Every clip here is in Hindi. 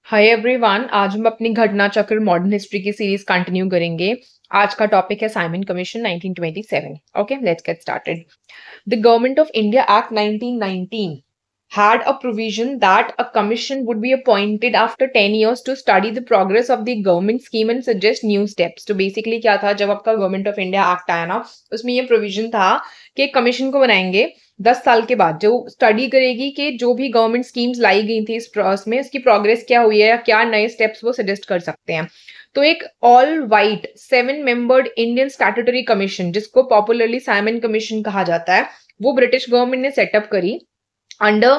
हाय एवरीवन, आज हम अपनी घटना चक्र मॉडर्न हिस्ट्री की सीरीज कंटिन्यू करेंगे। आज का टॉपिक है Simon commission 1927। Okay, let's get started. The government of India act 1919 had a provision that a commission would be appointed after 10 years to study the progress of the government scheme and suggest new steps। तो बेसिकली क्या था, जब आपका गवर्नमेंट ऑफ इंडिया एक्ट आया ना, उसमें ये प्रोविजन था कि एक कमीशन को बनाएंगे 10 साल के बाद, जो स्टडी करेगी कि जो भी गवर्नमेंट स्कीम्स लाई गई थी इस प्रोसेस में, उसकी प्रोग्रेस क्या हुई है या क्या नए स्टेप्स वो सजेस्ट कर सकते हैं। तो एक all white 7 membered Indian Statutory Commission, जिसको पॉपुलरली साइमन कमीशन कहा जाता है, वो ब्रिटिश गवर्नमेंट ने सेटअप करी under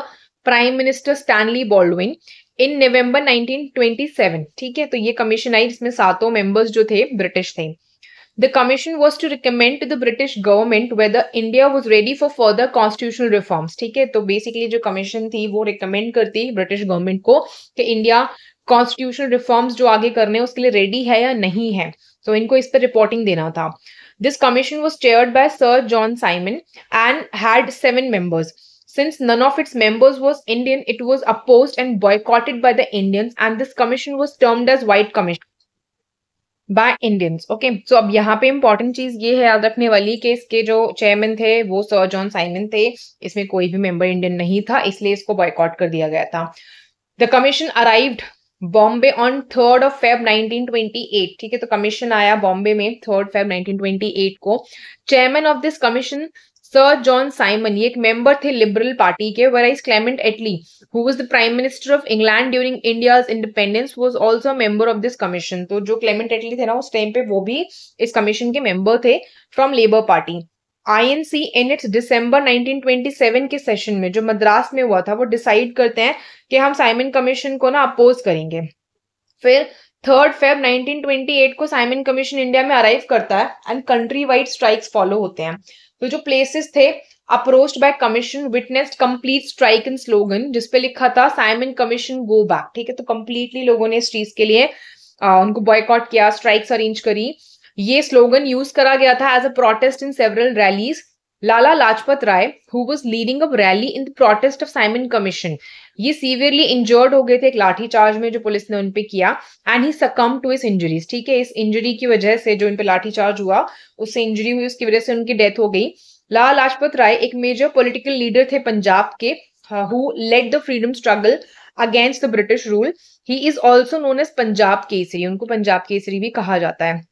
prime minister Stanley Baldwin in November 1927। ठीक है, तो ये कमीशन आई जिसमें 7 मेंबर्स जो थे ब्रिटिश थे। The commission was to recommend to the British government whether India was ready for further constitutional reforms। ठीक है, तो बेसिकली जो कमीशन थी वो रिकमेंड करती ब्रिटिश गवर्नमेंट को कि इंडिया कॉन्स्टिट्यूशनल रिफॉर्म्स जो आगे करने हैं उसके लिए रेडी है या नहीं है। तो इनको इस पर रिपोर्टिंग देना था। This commission was chaired by Sir John Simon and had 7 members. Since none of its members was Indian, it was opposed and boycotted by the Indians, and this commission was termed as White Commission by Indians. Okay, so अब यहाँ पे इंपॉर्टेंट चीज ये है याद रखने वाली कि इसके जो चेयरमैन थे वो सर जॉन साइमन थे। इसमें कोई भी मेंबर इंडियन नहीं था, इसलिए इसको बॉयकॉट कर दिया गया था। The commission arrived Bombay on 3rd of Feb 1928। ठीक है, तो कमीशन आया बॉम्बे में 3rd Feb 1928 को। Chairman of this commission sir John Simon, ये एक मेंबर थे लिबरल पार्टी के। whereas Clement Attlee, who was the prime minister of England during India's independence, was also a member of this commission। तो जो क्लेमेंट एटली थे ना उस टाइम पे, वो भी इस कमीशन के मेंबर थे from Labour Party. INC in its December 1927 के सेशन में जो मद्रास में हुआ था, वो डिसाइड करते हैं कि हम साइमन कमीशन को ना अपोज करेंगे। फिर 3rd Feb 1928 को साइमन कमीशन इंडिया में अराइव करता है and country wide strikes follow होते हैं। तो जो प्लेसेस थे approached bye commission witnessed complete strike and slogan, जिसपे लिखा था साइमन कमीशन गो बैक। ठीक है, तो कंप्लीटली लोगों ने इस चीज के लिए उनको बॉयकॉट किया, स्ट्राइक्स अरेंज करी। ये स्लोगन यूज करा गया था as a protest in several rallies. Lala Lajpat Rai, who was leading a rally in the protest of Simon commission, ये सीवियरली इंजर्ड हो गए थे एक लाठी चार्ज में जो पुलिस ने उन पे किया, एंड ही सकम टू हिज इंजरीज। ठीक है, इस इंजरी की वजह से, जो इन पे लाठी चार्ज हुआ उससे इंजरी हुई, उसकी वजह से उनकी डेथ हो गई। लाला लाजपत राय एक मेजर पॉलिटिकल लीडर थे पंजाब के, who led the freedom struggle against the British rule. He is also known as Punjab Kesari, उनको पंजाब केसरी भी कहा जाता है।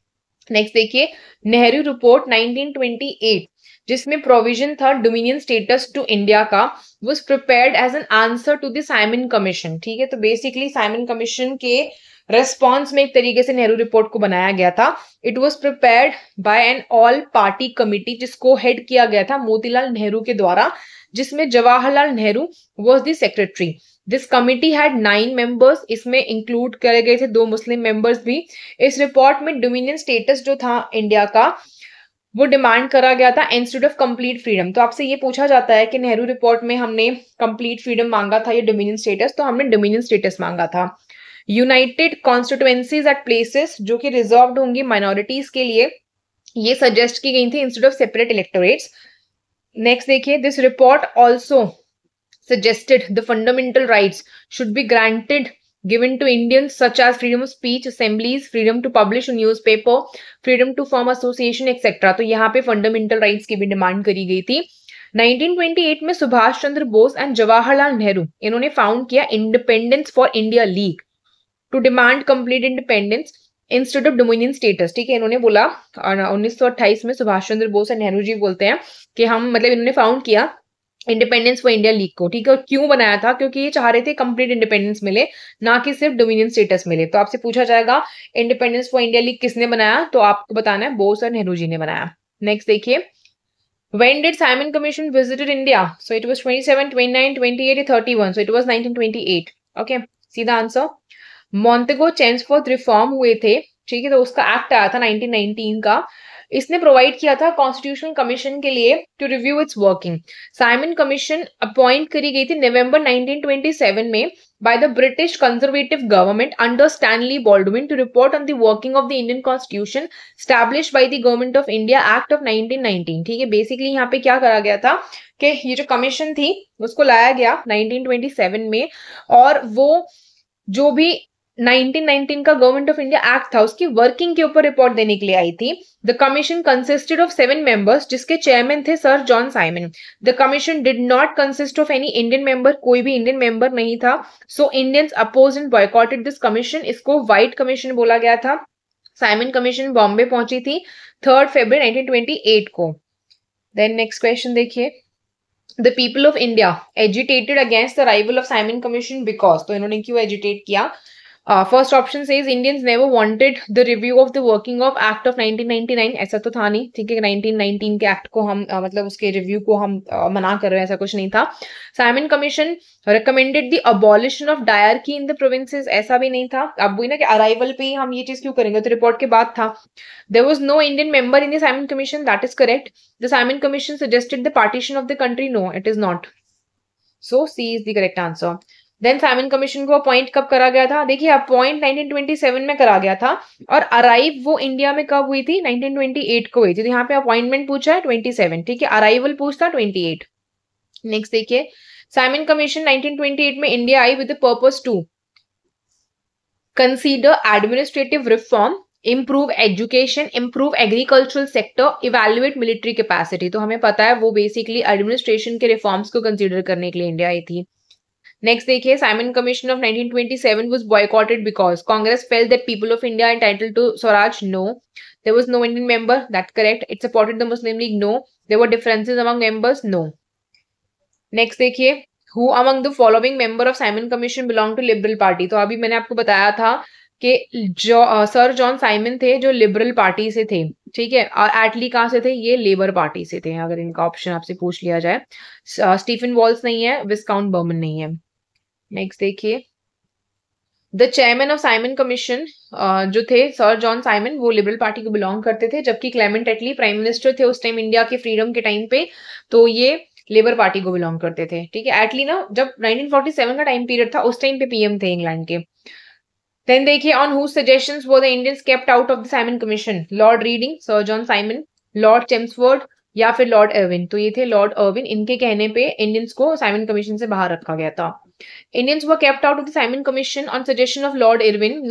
नेक्स्ट देखिए, नेहरू रिपोर्ट 1928, जिसमें प्रोविजन था डोमिनियन स्टेटस टू इंडिया का, was prepared as an answer to the Simon commission. ठीक है, तो बेसिकली साइमन कमीशन के रेस्पॉन्स में एक तरीके से नेहरू रिपोर्ट को बनाया गया था। It was prepared by an all party committee, जिसको हेड किया गया था मोतीलाल नेहरू के द्वारा, जिसमें Jawaharlal Nehru was the secretary. This committee had 9 members, इसमें इंक्लूड करे गए थे 2 मुस्लिम मेंबर्स भी। इस रिपोर्ट में डोमिनियन स्टेटस जो था इंडिया का वो डिमांड करा गया था इंस्टेड ऑफ कंप्लीट फ्रीडम। तो आपसे ये पूछा जाता है कि नेहरू रिपोर्ट में हमने कंप्लीट फ्रीडम मांगा था या डोमिनियन स्टेटस, तो हमने डोमिनियन स्टेटस मांगा था। यूनाइटेड कॉन्स्टिट्यूएंसीज एट प्लेसेस, जो कि रिजर्व्ड होंगी माइनॉरिटीज के लिए, ये सजेस्ट की गई थी instead of separate electorates. Next देखिए, this report also suggested the fundamental rights should be granted given to Indians such as freedom of speech, assemblies, freedom to publish a newspaper, freedom to form association etc। तो यहाँ पे फंडामेंटल राइट्स की भी डिमांड करी गई थी। 1928 में सुभाष चंद्र बोस एंड जवाहरलाल नेहरू, इन्होंने फाउंड किया independence for India league to demand complete independence instead of dominion status. ठीक है, इन्होंने बोला 1928 में सुभाष चंद्र बोस और नेहरू जी बोलते हैं कि हम, मतलब इन्होंने फाउंड किया इंडिपेंडेंस फॉर इंडिया लीग को। ठीक है, और क्यों बनाया था? क्योंकि ये चाह रहे थे कंप्लीट इंडिपेंडेंस मिले, ना कि सिर्फ डोमिनियन स्टेटस मिले। तो आपसे पूछा जाएगा इंडिपेंडेंस फॉर इंडिया लीग किसने बनाया, तो आपको बताना है बोस और नेहरू जी ने बनाया। नेक्स्ट देखिए, when did Simon Commission visited India? So it was 27, 29, 28, 31. So it was 1928. Okay, सीधा आंसर। मॉन्टेगो चेम्सफोर्ड रिफॉर्म हुए थे। ठीक है, तो उसका एक्ट आया था 1919 का। इसने प्रोवाइड किया था कॉन्स्टिट्यूशनल कमीशन के लिए to review its working. Simon commission appoint करी गई थी नवंबर 1927 में by the British conservative government under Stanley Baldwin to report on the working of the Indian constitution established by the government of India act of 1919। ठीक है, बेसिकली यहाँ पे क्या करा गया था कि ये जो कमीशन थी उसको लाया गया 1927 में, और वो जो भी 1919 का गवर्नमेंट ऑफ इंडिया एक्ट था उसकी वर्किंग के ऊपर रिपोर्ट देने के लिए आई थी। The commission consisted of 7 members, जिसके चेयरमैन थे sir John Simon. The commission did not consist of any Indian member, कोई भी इंडियन मेंबर नहीं था। So Indians oppose and boycotted this commission, इसको व्हाइट कमीशन बोला गया था। साइमन कमीशन बॉम्बे पहुंची थी 3 फरवरी 1928 को। देन नेक्स्ट क्वेश्चन देखिए, the people of India agitated against the arrival of Simon commission because, तो इन्होंने क्यों एजिटेट किया? First option says Indians never wanted the review of the working of act of 1999, ऐसा तो था नहीं, ठीक है, 1919 के एक्ट को हम मतलब उसके रिव्यू को हम मना कर रहे हैं, ऐसा कुछ नहीं था। Simon commission recommended the abolition of dyarchy in the provinces, ऐसा भी नहीं था। अब वही ना कि अराइवल पे ही हम ये चीज क्यों करेंगे, तो रिपोर्ट के बाद था। There was no Indian member in the Simon commission, that is correct. The Simon commission suggested the partition of the country, no it is not. So C is the correct answer. Then Simon commission को अपॉइंट कब करा गया था? देखिए अपॉइंट 1927 में करा गया था और अराइव वो इंडिया में कब हुई थी? 1928 को हुई थी। तो यहाँ पे अपॉइंटमेंट पूछा है 27, ठीक है, अराइवल पूछता 28। नेक्स्ट देखिए, साइमन कमीशन 1928 में इंडिया आई with the purpose to consider administrative reform, improve education, improve agricultural sector, evaluate military capacity. तो हमें पता है वो बेसिकली एडमिनिस्ट्रेशन के रिफॉर्म्स को कंसीडर करने के लिए इंडिया आई थी। नेक्स्ट देखिए, Simon commission of 1927 was boycotted because Congress felt that people of India are entitled to Swaraj. No. There was no Indian member. That's correct. It supported the Muslim League. No. There were differences among members. No. Next देखिए, who among the following member of Simon Commission belong to Liberal Party? तो अभी मैंने आपको बताया था कि जो सर जॉन साइमन थे जो लिबरल पार्टी से थे, ठीक है, और एटली कहाँ से थे? ये लेबर पार्टी से थे, अगर इनका ऑप्शन आपसे पूछ लिया जाए। स्टीफन वॉल्स नहीं है, विस्काउंट बर्मन नहीं है। नेक्स्ट देखिए, the chairman of Simon commission जो थे सर जॉन साइमन, वो लिबरल पार्टी को बिलोंग करते थे, जबकि क्लेमेंट एटली प्राइम मिनिस्टर थे उस टाइम इंडिया के फ्रीडम के टाइम पे, तो ये लेबर पार्टी को बिलोंग करते थे, ठीक है। एटली ना जब 1947 का टाइम पीरियड था उस टाइम पे पीएम थे इंग्लैंड के। देन देखिए, on whose suggestions were the Indians kept out of the Simon commission? Lord Reading, Sir John Simon, Lord Chelmsford या फिर लॉर्ड इरविन? तो ये थे लॉर्ड इरविन, इनके कहने पे इंडियंस को साइमन कमीशन से बाहर रखा गया था। Indians were kept out of the Simon commission on suggestion of Lord Irwin.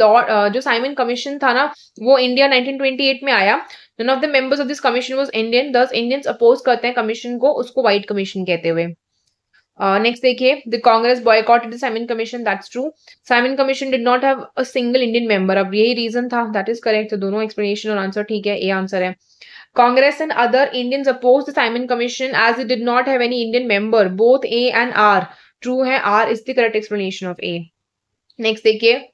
जो साइमन कमीशन था ना वो इंडिया 1928 में आया। None of the members of this commission was Indian, thus Indians oppose करते हैं कमीशन को, उसको व्हाइट कमीशन कहते हुए। नेक्स्ट देखिए, the Congress boycotted the Simon commission, that's true. Simon commission did not have a single Indian member, अब यही रीजन था, दैट इज करेक्ट। तो दोनों एक्सप्लेनेशन और आंसर ठीक है, ए आंसर है। Congress and other Indians opposed the Simon Commission as it did not have any Indian member. Both A and R true है, R is the correct explanation of A. Next देखिए,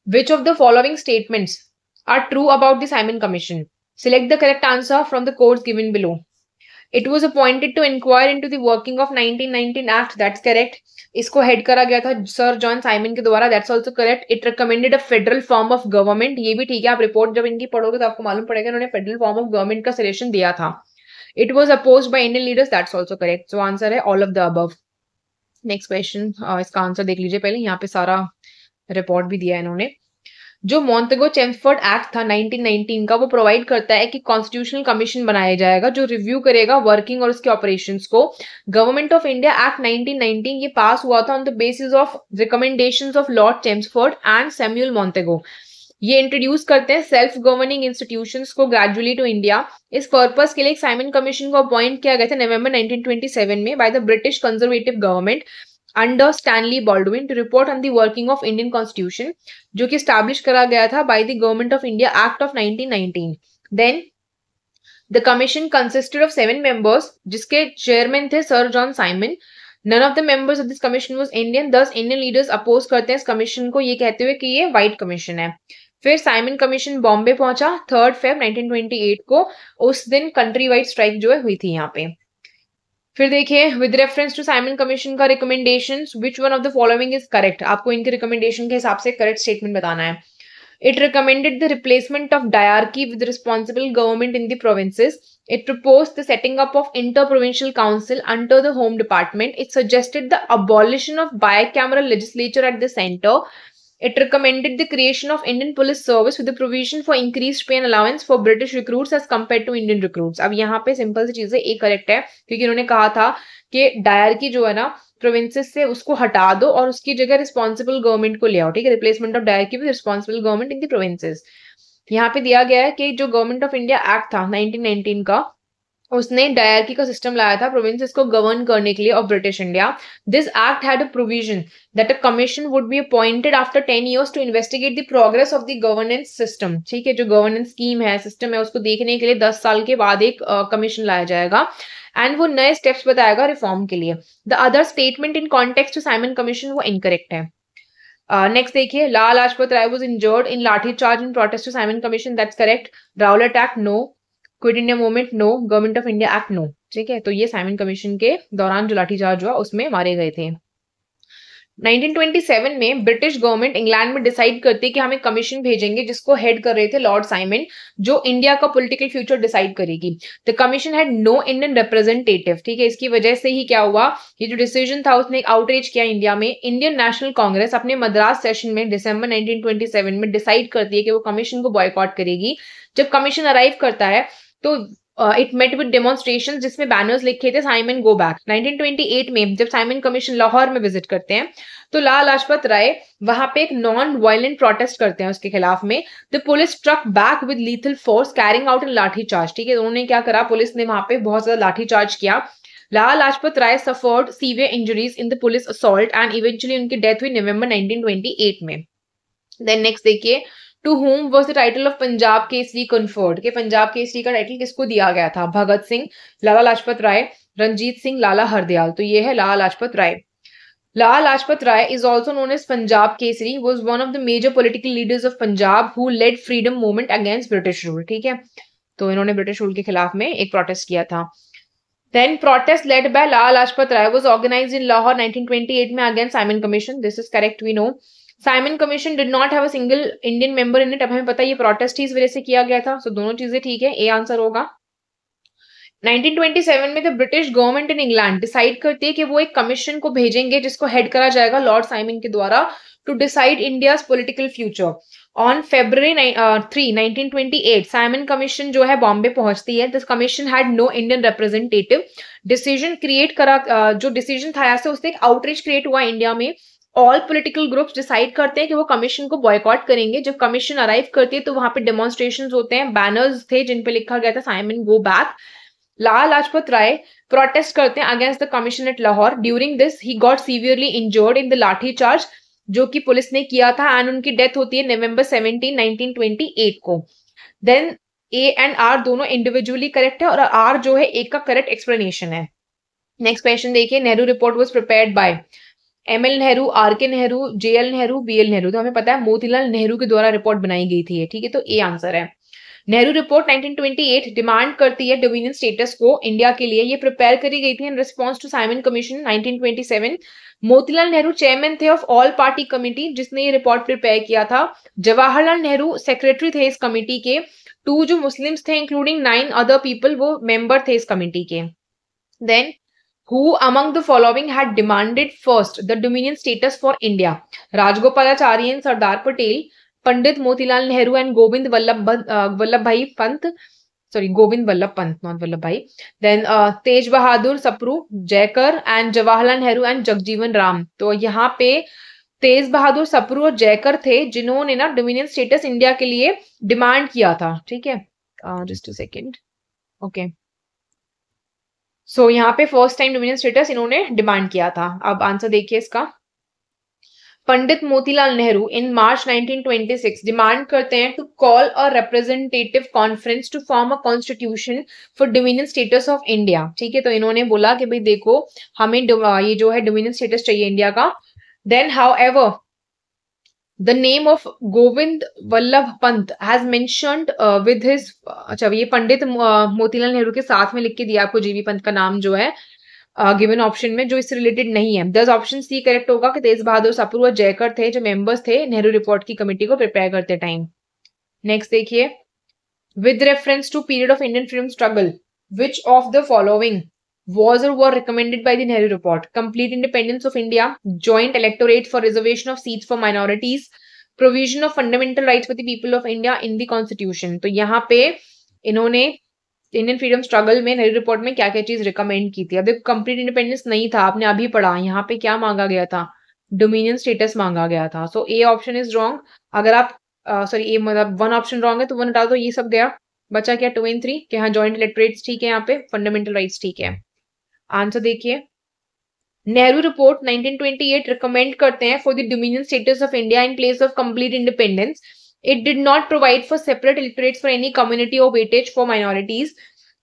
which of the following statements are true about the Simon Commission? Select the correct answer from the codes given below. It was appointed to inquire into the working of 1919 Act. That's correct. इसको हेड करा गया था सर जॉन साइमन के द्वारा, that's also correct. It recommended a federal form of government, ये भी ठीक है, आप रिपोर्ट जब इनकी पढ़ोगे तो आपको मालूम पड़ेगा इन्होंने फेडरल फॉर्म ऑफ गवर्नमेंट का सजेशन दिया था। It was opposed by Indian leaders, that's also correct. So answer है all of the above. Next question, इसका आंसर देख लीजिए पहले, यहाँ पे सारा रिपोर्ट भी दिया है इन्होंने। जो मॉन्टेगो चेम्सफोर्ड एक्ट था 1919 का, वो प्रोवाइड करता है कि कॉन्स्टिट्यूशनल कमीशन बनाया जाएगा जो रिव्यू करेगा वर्किंग और उसके ऑपरेशंस को। गवर्नमेंट ऑफ इंडिया एक्ट 1919 ये पास हुआ था on the basis of recommendations of Lord Chelmsford and Samuel मॉन्टेगो। ये इंट्रोड्यूस करते हैं सेल्फ गवर्निंग इंस्टीट्यूशंस को ग्रेजुअली टू इंडिया। इस पर्पस के लिए एक साइमन कमीशन को अपॉइंट किया गया था नवंबर 1927 में by the British conservative government under Stanley Baldwin to report on the working of Indian constitution, जो कि स्टैब्लिश करा गया था by the government of India act of 1919। Then the commission consisted of 7 members, जिसके चेयरमैन थे sir John Simon. None of the members of this commission was Indian, thus Indian leaders oppose करते हैं इस कमीशन को, ये कहते हुए कि ये व्हाइट कमीशन है। फिर साइमन कमीशन बॉम्बे पहुंचा 3 फरवरी 1928 को, उस दिन कंट्री वाइड स्ट्राइक जो है हुई थी यहाँ पे। फिर देखिए, with reference to Simon Commission का recommendations, which one of the following is correct? आपको इनके रिकमेंडेशन के हिसाब से करेक्ट स्टेटमेंट बताना है। It recommended the replacement of dyarchy with responsible government in the provinces. It proposed the setting up of inter-provincial council under the Home Department. It suggested the abolition of bicameral legislature at the center. It recommended the creation of Indian Police Service with the provision for increased pay and allowance for British recruits as compared to Indian recruits. अब यहाँ पे सिंपल सी चीजें एक करेक्ट है, क्योंकि उन्होंने कहा था कि डायरकी जो है ना प्रोविंसेस से उसको हटा दो और उसकी जगह रिस्पॉन्सिबल गवर्नमेंट को ले आओ, ठीक है, replacement of dyarchy with responsible government in the provinces. यहाँ पे दिया गया है कि जो गवर्नमेंट ऑफ इंडिया एक्ट था 1919 का, उसने डायरकी का सिस्टम लाया था प्रोविंसेस को गवर्न करने के लिए of British India. This act had a provision that a commission would be appointed after 10 years to investigate the progress of the governance system, ठीक है, जो गवर्नेंस स्कीम है, सिस्टम है, उसको देखने के लिए 10 साल के बाद एक कमीशन लाया जाएगा एंड वो नए स्टेप्स बताएगा रिफॉर्म के लिए। The other statement in context to Simon commission वो इनकरेक्ट है। नेक्स्ट देखिए, Lala Lajpat Rai was injured in lathi charge in protest to Simon commission, that's correct. Rowlatt act no, quit India movement no, government of India act no, ठीक है, तो ये साइमन कमीशन के दौरान जो लाठीचार्ज हुआ उसमें मारे गए थे। 1927 में ब्रिटिश गवर्नमेंट इंग्लैंड में डिसाइड करती है कि हम एक कमीशन भेजेंगे जिसको हेड कर रहे थे लॉर्ड साइमन, जो इंडिया का पॉलिटिकल फ्यूचर डिसाइड करेगी। The commission had no Indian representative, ठीक है, इसकी वजह से ही क्या हुआ, ये जो डिसीजन था उसने एक आउटरीच किया इंडिया में। इंडियन नेशनल कांग्रेस अपने मद्रास सेशन में दिसंबर 1927 में डिसाइड करती है कि वो कमीशन को बॉयकॉट करेगी। जब कमीशन अराइव करता है तो इट मेट विद डेमोन्स्ट्रेशन जिसमें बैनर्स लिखे थे साइमन गो बैक। 1928 में जब साइमन कमीशन लाहौर में विजिट करते हैं तो लाला लाजपत राय वहां पे एक नॉन वायलेंट प्रोटेस्ट करते हैं उसके खिलाफ में। The police struck back with lethal force carrying out an lathi charge, ठीक है, उन्होंने क्या करा, पुलिस ने वहां पे बहुत ज्यादा लाठी चार्ज किया। Lala Lajpat Rai suffered severe injuries in the police assault and eventually उनकी डेथ हुई नवंबर 1928 में। देन नेक्स्ट देखिए, to whom was the title of Punjab Kesari conferred, के पंजाब केसरी का टाइटल किसको दिया गया था, भगत सिंह, लाला लाजपत राय, रंजीत सिंह, लाला हरदयाल, तो ये है लाला लाजपत राय। लाला लाजपत राय is also known as Punjab Kesari, was one of the major political leaders of Punjab who led freedom movement against British rule, ठीक है, तो इन्होंने ब्रिटिश रूल के खिलाफ में एक प्रोटेस्ट किया था। Then protest led by Lala Lajpat Rai was organized in Lahore 1928 में against Simon Commission. This is correct, we know. Simon commission did not have a single Indian member in it, अब हमें पता है ये प्रोटेस्ट ही इस वजह से किया गया था, सो दोनों चीजें ठीक है, ए आंसर होगा। 1927 में the British government in England decide करती है कि वो एक कमीशन को भेजेंगे जिसको हेड करा जाएगा लॉर्ड साइमन के द्वारा to decide India's political future. On February 3, 1928 Simon commission जो है बॉम्बे पहुंचती है। This commission had no Indian representative. Decision create करा, जो डिसीजन था ऐसे उससे एक आउटरीच क्रिएट हुआ इंडिया में। ऑल पॉलिटिकल ग्रुप्स डिसाइड करते हैं कि वो कमीशन को बॉयकॉट करेंगे। जब कमीशन अराइव करती है तो वहां पे डेमोन्स्ट्रेशंस होते हैं, बैनर्स थे जिन पे लिखा गया था Simon go back. Lala Lajpat Rai protest करते हैं against the commission at Lahore. During this he got severely injured in the lathi charge जो कि पुलिस ने किया था एंड उनकी डेथ होती है November 17, 1928 को। देन ए एंड आर दोनों इंडिविजुअली करेक्ट है और आर जो है एक का करेक्ट एक्सप्लेनेशन है। नेक्स्ट क्वेश्चन देखिए, Nehru report was prepared by ML Nehru, RK Nehru, JL Nehru, BL Nehru, तो हमें पता है मोतीलाल नेहरू के द्वारा रिपोर्ट बनाई गई थी, ठीक है, तो ए आंसर है। नेहरू रिपोर्ट 1928 डिमांड करती है डोमिनियन स्टेटस को इंडिया के लिए। ये प्रिपेयर करी गई थी in response to Simon commission 1927। Motilal Nehru chairman थे ऑफ ऑल पार्टी कमिटी जिसने ये रिपोर्ट प्रिपेयर किया था। जवाहरलाल नेहरू सेक्रेटरी थे इस कमिटी के। 2 जो मुस्लिम्स थे इंक्लूडिंग 9 अदर पीपल वो मेंबर थे इस कमिटी के। Then Who among the following had demanded first the dominion status for India? Rajgopalachari and Sardar Patel, Pandit Motilal Nehru and Govind Vallabhbhai Pant. Sorry, Govind Vallabh Pant, not Vallabhbhai. Then Tej Bahadur Sapru, Jaikar and Jawaharlal Nehru and Jagjeevan Ram. तो यहाँ पे तेज बहादुर सप्रू और जयकर थे जिन्होंने ना डोमिनियन स्टेटस इंडिया के लिए डिमांड किया था, ठीक है, just a second, okay. So यहाँ पे फर्स्ट टाइम डोमिनियन स्टेटस इन्होंने डिमांड किया था। अब आंसर देखिए इसका। Pandit Motilal Nehru in March 1926 demand करते हैं to call a representative conference to form a constitution for dominion status of India, ठीक है, तो इन्होंने बोला कि भाई देखो हमें ये जो है डोमिनियन स्टेटस चाहिए इंडिया का। Then however the name of Govind Vallabh Pant has mentioned with his, अच्छा ये पंडित मोतीलाल नेहरू के साथ में लिख के दिया आपको जीवी पंत का नाम जो है गिवन ऑप्शन में जो इससे रिलेटेड नहीं है। 10 ऑप्शन सी करेक्ट होगा कि तेज बहादुर सप्रू और जयकर थे जो मेंबर्स थे नेहरू रिपोर्ट की कमेटी को प्रिपेयर करते टाइम। नेक्स्ट देखिए, with reference to period of Indian freedom struggle which of the following was or were recommended by the Nehru report? Complete independence of India, joint electorate for reservation of seats for minorities, provision of fundamental rights for the people of India in the constitution। तो यहाँ पे इन्होंने इंडियन फ्रीडम स्ट्रगल में नेहरू रिपोर्ट में क्या क्या चीज रिकमेंड की थी। अब देखो कंप्लीट इंडिपेंडेंस नहीं था, आपने अभी पढ़ा, यहाँ पे क्या मांगा गया था, डोमिनियन स्टेटस मांगा गया था। सो ए ऑप्शन इज रॉन्ग। अगर आप सॉरी ए मतलब वन ऑप्शन रॉन्ग है तो वन हटा दो, ये सब गया, बचा क्या 2 and 3 कि हाँ जॉइंट इलेक्टोरेट्स ठीक है, यहाँ पे फंडामेंटल राइट्स ठीक है। आंसर देखिए, नेहरू रिपोर्ट 1928 रिकमेंड करते हैं for the dominion status of India in place of complete independence. It did not provide for separate electorates for any community और weightage for minorities.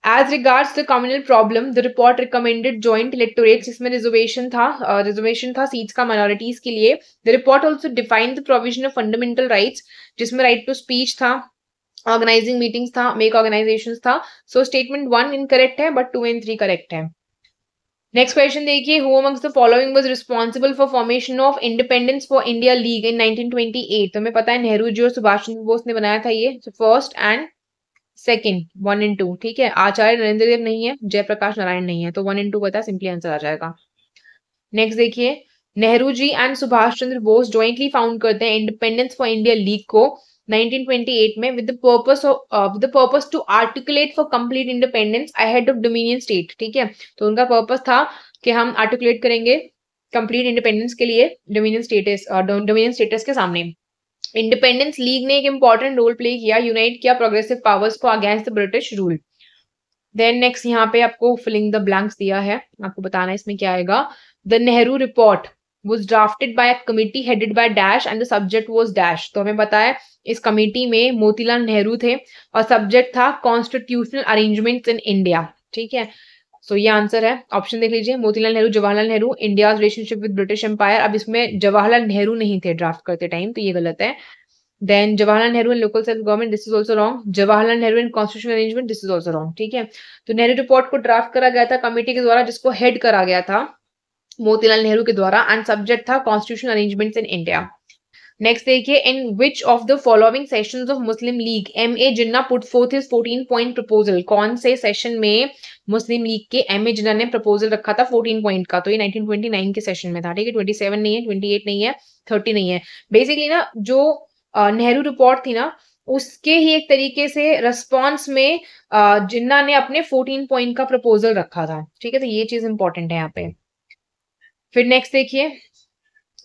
As regards the communal problem, the report recommended joint electorates, इसमें रिजर्वेशन था सीट्स का माइनॉरिटीज के लिए। The report also defined the provision of fundamental rights, जिसमें राइट टू स्पीच था, ऑर्गेनाइजिंग मीटिंग्स था, मेक ऑर्गेनाइजेशंस था। सो स्टेटमेंट 1 इनकरेक्ट है बट 2 and 3 करेक्ट है। नेक्स्ट क्वेश्चन देखिए, who amongst the following was responsible for formation of independence for India league in 1928। तो हमें पता है नेहरू जी और सुभाष चंद्र बोस ने बनाया था ये। फर्स्ट एंड सेकंड 1 and 2 ठीक है। आचार्य नरेंद्र देव नहीं है, जयप्रकाश नारायण नहीं है, तो 1 and 2 पता है, सिंपली आंसर आ जाएगा। नेक्स्ट देखिए, Nehru ji and Subhash Chandra Bose jointly found करते हैं इंडिपेंडेंस फॉर इंडिया लीग को 1928 में with the purpose to articulate for complete independence ahead of dominion state. ठीक है, तो उनका पर्पस था कि हम आर्टिकुलेट करेंगे कंप्लीट इंडिपेंडेंस के लिए डोमिनियन स्टेटस के सामने। इंडिपेंडेंस लीग ने एक इंपॉर्टेंट रोल प्ले किया, यूनाइट किया प्रोग्रेसिव पावर्स को against the British rule. Then next यहाँ पे आपको फिलिंग द ब्लैंक्स दिया है, आपको बताना है इसमें क्या आएगा। The Nehru report was drafted by a committee headed by dash and the subject was dash। तो हमें पता है इस कमेटी में मोतीलाल नेहरू थे और सब्जेक्ट था कॉन्स्टिट्यूशनल अरेंजमेंट्स इन इंडिया। ठीक है, सो ये आंसर है, ऑप्शन देख लीजिए, Motilal Nehru, Jawaharlal Nehru, India relationship with British empire. अब इसमें जवाहरलाल नेहरू नहीं थे ड्राफ्ट करते टाइम, तो ये गलत है। Then Jawaharlal Nehru and local self government, this is also wrong. Jawaharlal Nehru and constitutional arrangement, this is also wrong. ठीक है, तो नेहरू रिपोर्ट को ड्राफ्ट करा गया था कमेटी के द्वारा, जिसको हेड करा गया था मोतीलाल नेहरू के द्वारा, एंड सब्जेक्ट था constitutional arrangements in India. Next देखिए, in which of the following sessions of Muslim League M.A. Jinnah put forth his 14-point proposal. कौन से सेशन में मुस्लिम लीग के M.A. जिन्ना ने प्रपोजल रखा था 14 पॉइंट का? तो ये 1929 के सेशन में था। ठीक है, 27 नहीं है, 28 नहीं है, 30 नहीं है। बेसिकली ना जो नेहरू रिपोर्ट थी ना, उसके ही एक तरीके से रिस्पॉन्स में जिन्ना ने अपने 14 पॉइंट का प्रपोजल रखा था। ठीक है, तो ये चीज इंपॉर्टेंट है यहाँ पे। फिर नेक्स्ट देखिए,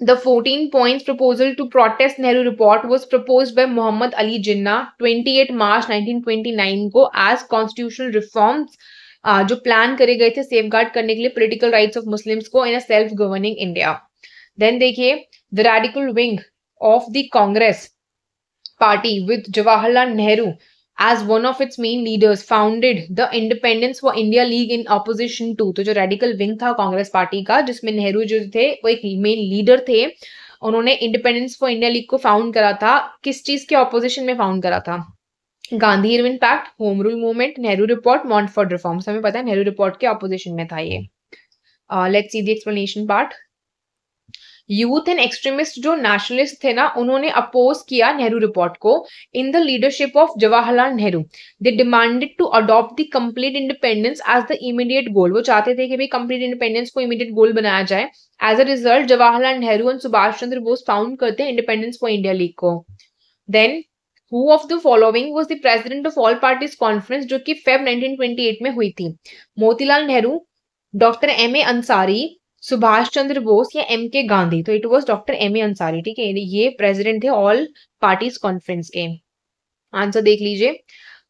The 14 points proposal to protest Nehru report was proposed by Muhammad Ali Jinnah 28 March 1929 को as constitutional reforms जो प्लान करे गए थे सेफगार्ड करने के लिए political rights of Muslims को in a self governing India। Then देखिए, the radical wing of the Congress party with Jawaharlal Nehru as one of its main leaders founded the Independence for India League in opposition to। तो जो रेडिकल विंग था कांग्रेस पार्टी का, जिसमें नेहरू जो थे वो एक मेन लीडर थे, उन्होंने इंडिपेंडेंस फॉर इंडिया लीग को फाउंड करा था। किस चीज के ऑपोजिशन में फाउंड करा था? Gandhi Irwin pact, home rule movement, Nehru report, Montford reforms. हमें पता है नेहरू रिपोर्ट के ऑपोजिशन में था ये। Let's see the explanation part. Youth and extremist जो नेशनलिस्ट थे ना, उन्होंने अपोज किया नेहरू रिपोर्ट को in the leadership of Jawaharlal Nehru. They demanded to adopt the complete independence as the immediate goal. वो चाहते थे कि भाई कंप्लीट इंडिपेंडेंस को इमीडिएट गोल बनाया जाए। As a result Jawaharlal Nehru and Subhash Chandra Bose found करते हैं इंडिपेंडेंस फॉर इंडिया लीग को। Then who of the following was the president of all parties conference, जो कि फेब 1928 में हुई थी? Motilal Nehru, doctor M.A. अंसारी, सुभाष चंद्र बोस या M.K. गांधी? तो it was doctor M.A. Ansari. ठीक है, ये प्रेसिडेंट थे ऑल पार्टीज कॉन्फ्रेंस के। आंसर देख लीजिए,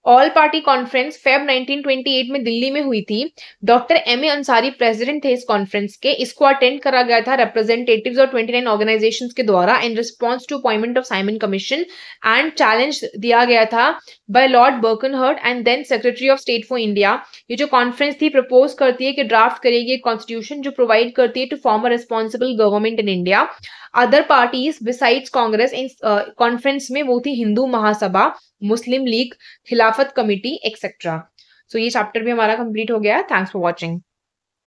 ऑल पार्टी कॉन्फ्रेंस फेब 1928 में दिल्ली में हुई थी। Doctor M.A. अंसारी प्रेसिडेंट थे इस कॉन्फ्रेंस के। इसको अटेंड करा गया था रिप्रेजेंटेटिव्स और 29 ऑर्गेनाइजेशंस के द्वारा in response to appointment of Simon Commission, and challenge दिया गया था by Lord Birkenhead and then secretary of state for India. ये जो कॉन्फ्रेंस थी प्रपोज करती है कि ड्राफ्ट करेगी एक कॉन्स्टिट्यूशन जो प्रोवाइड करती है to form a responsible government in India. Other parties besides Congress in conference में वो थी Hindu Mahasabha, Muslim League, Khilafat committee etcetera. So ये चैप्टर भी हमारा कंप्लीट हो गया। Thanks for watching.